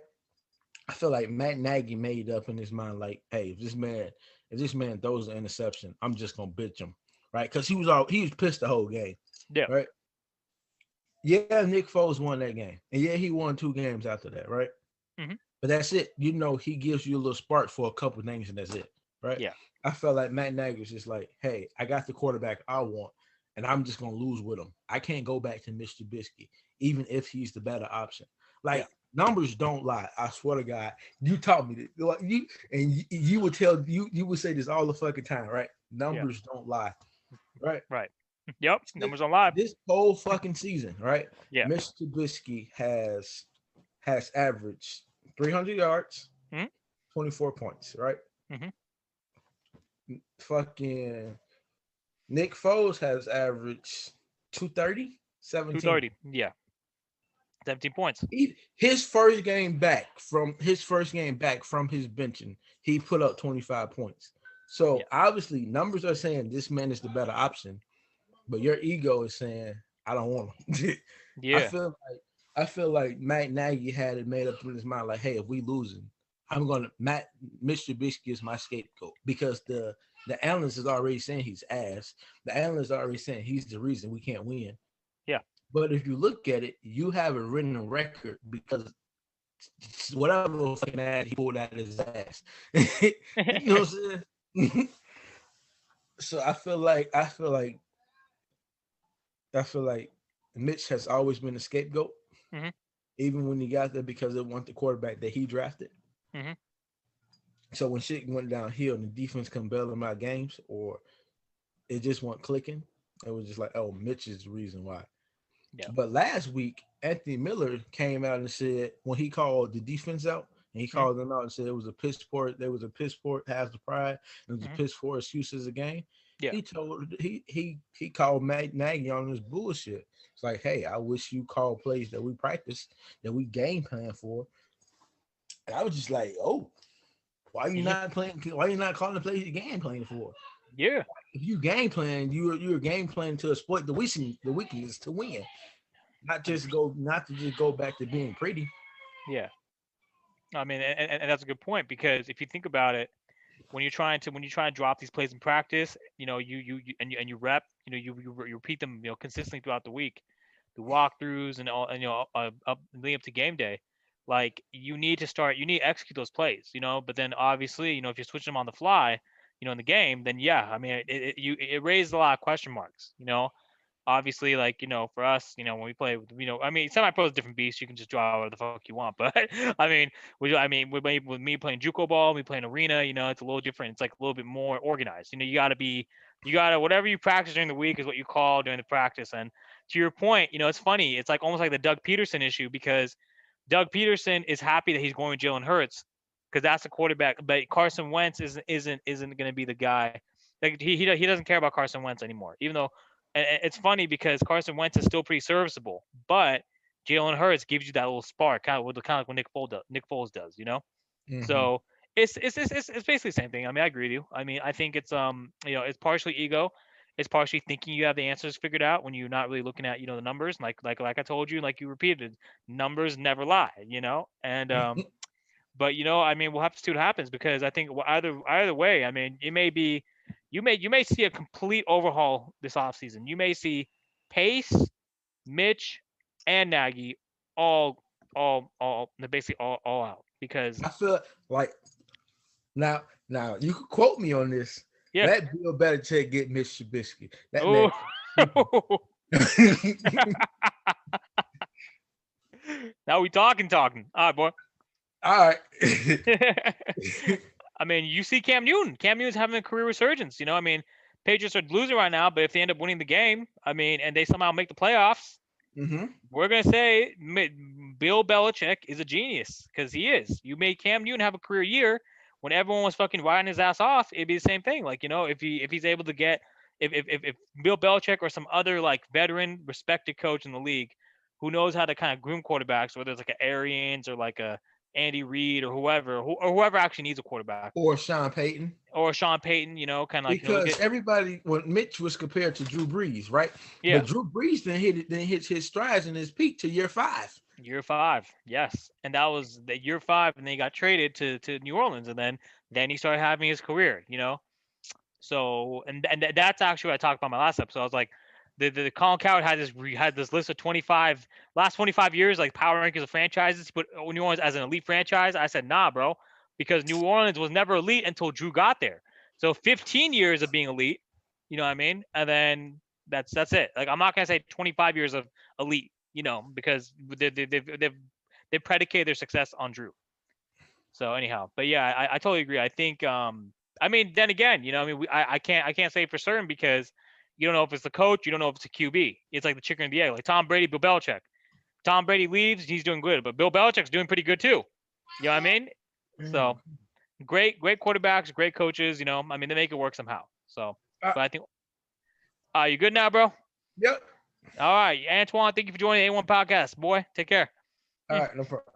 I feel like Matt Nagy made up in his mind, like, hey, if this man throws an interception, I'm just gonna bitch him, right? Because he was pissed the whole game. Yeah. Right. Yeah, Nick Foles won that game, and yeah, he won 2 games after that, right? But that's it. You know, he gives you a little spark for a couple of things, and that's it, right? Yeah. I felt like Matt Nagy was just like, hey, I got the quarterback I want, and I'm just gonna lose with him. I can't go back to Mr. Trubisky, even if he's the better option. Like, numbers don't lie. I swear to God, you taught me this. Like, you would tell you would say this all the fucking time, right? Numbers don't lie, right? Right. Yep. Numbers don't lie. This whole fucking season, right? Yeah. Mr. Trubisky has averaged 300 yards, 24 points, right? Fucking Nick Foles has averaged 230, 17. 230. Yeah. 17 points. His first game back from his benching, he put up 25 points. So obviously numbers are saying this man is the better option, but your ego is saying I don't want him. Yeah. I feel like Matt Nagy had it made up in his mind, like, hey, if we losing, Mitch Trubisky is my scapegoat, because the analyst is already saying he's ass. The analyst is already saying he's the reason we can't win. Yeah. But if you look at it, you have a written record because whatever fucking ass he pulled out of his ass. You know what I'm saying? So I feel like Mitch has always been a scapegoat, even when he got there, because it wasn't the quarterback that he drafted. So when shit went downhill and the defense couldn't bail him out games, or it just wasn't clicking, it was just like, oh, Mitch is the reason why. Yeah. But last week, Anthony Miller came out and said, when he called the defense out, and he called them out and said it was a piss poor, there was a piss poor, has the pride, and it was a piss poor excuse as a game. Yeah. He called Matt Nagy on this bullshit. It's like, hey, I wish you call plays that we practice, that we game plan for. And I was just like, oh, why are you not playing? Why are you not calling the plays you game playing for? Yeah. If you game plan, you're game planning to exploit the weakness to win, not to just go back to being pretty. Yeah. I mean, and that's a good point, because if you think about it, when you try to drop these plays in practice, you know, you rep, you know, you repeat them, you know, consistently throughout the week, the walkthroughs and all, and you know, up leading up to game day, like you need to execute those plays, you know. But then obviously, you know, if you switch them on the fly, you know, in the game, then yeah, I mean, it raised a lot of question marks, you know. Obviously, like, you know, for us, you know, when we play, you know, I mean, semi-pro is a different beast. You can just draw whatever the fuck you want. But I mean, with me playing JUCO ball, me playing arena, you know, it's a little different. It's like a little bit more organized. You know, you gotta whatever you practice during the week is what you call during the practice. And to your point, you know, it's funny. It's like almost like the Doug Peterson issue, because Doug Peterson is happy that he's going with Jalen Hurts because that's the quarterback. But Carson Wentz isn't going to be the guy. Like he doesn't care about Carson Wentz anymore, even though. And it's funny because Carson Wentz is still pretty serviceable, but Jalen Hurts gives you that little spark, kind of like what Nick Foles does, you know. So it's basically the same thing. I mean, I agree with you. I mean, I think it's you know, it's partially ego, it's partially thinking you have the answers figured out when you're not really looking at, you know, the numbers. Like I told you, like you repeated, numbers never lie, you know. And but you know, I mean, we'll have to see what happens, because I think either way, I mean, you may see a complete overhaul this offseason. You may see Pace, Mitch, and Nagy all they're basically all out because I feel like now you could quote me on this. yeah. Let Bill Belichick get Mitch Trubisky. That Ooh. man. Now we talking. All right, boy. All right. I mean, you see Cam Newton. Cam Newton's having a career resurgence. I mean, Patriots are losing right now, but if they end up winning the game, I mean, and they somehow make the playoffs, we're gonna say Bill Belichick is a genius because he is. You made Cam Newton have a career year when everyone was fucking riding his ass off. It'd be the same thing. Like if he's able to get if Bill Belichick or some other like veteran respected coach in the league who knows how to kind of groom quarterbacks, whether it's like an Arians or like a Andy Reid or whoever actually needs a quarterback. Or Sean Payton. Kind of like because everybody when Mitch was compared to Drew Brees, right? Yeah. But Drew Brees didn't hit his strides in his peak to year 5. Year 5, yes, and that was the year 5, and then he got traded to New Orleans, and then he started having his career. So and that's actually what I talked about in my last episode. I was like, the Colin Cowherd had this list of 25 years like power rankings of franchises. He put New Orleans as an elite franchise. I said, nah, bro, because New Orleans was never elite until Drew got there. So 15 years of being elite, you know what I mean? And then that's it. Like I'm not gonna say 25 years of elite, because they predicated their success on Drew. So anyhow, but yeah, I totally agree. I think I mean, then again, I can't say for certain because you don't know if it's the coach, you don't know if it's a QB. It's like the chicken and the egg, like Tom Brady, Bill Belichick. Tom Brady leaves, he's doing good, but Bill Belichick's doing pretty good too. You know what I mean? So great quarterbacks, great coaches. I mean, they make it work somehow. So, but I think, you good now, bro? Yep. All right, Antoine, thank you for joining the A1 podcast, boy. Take care. All right, no problem.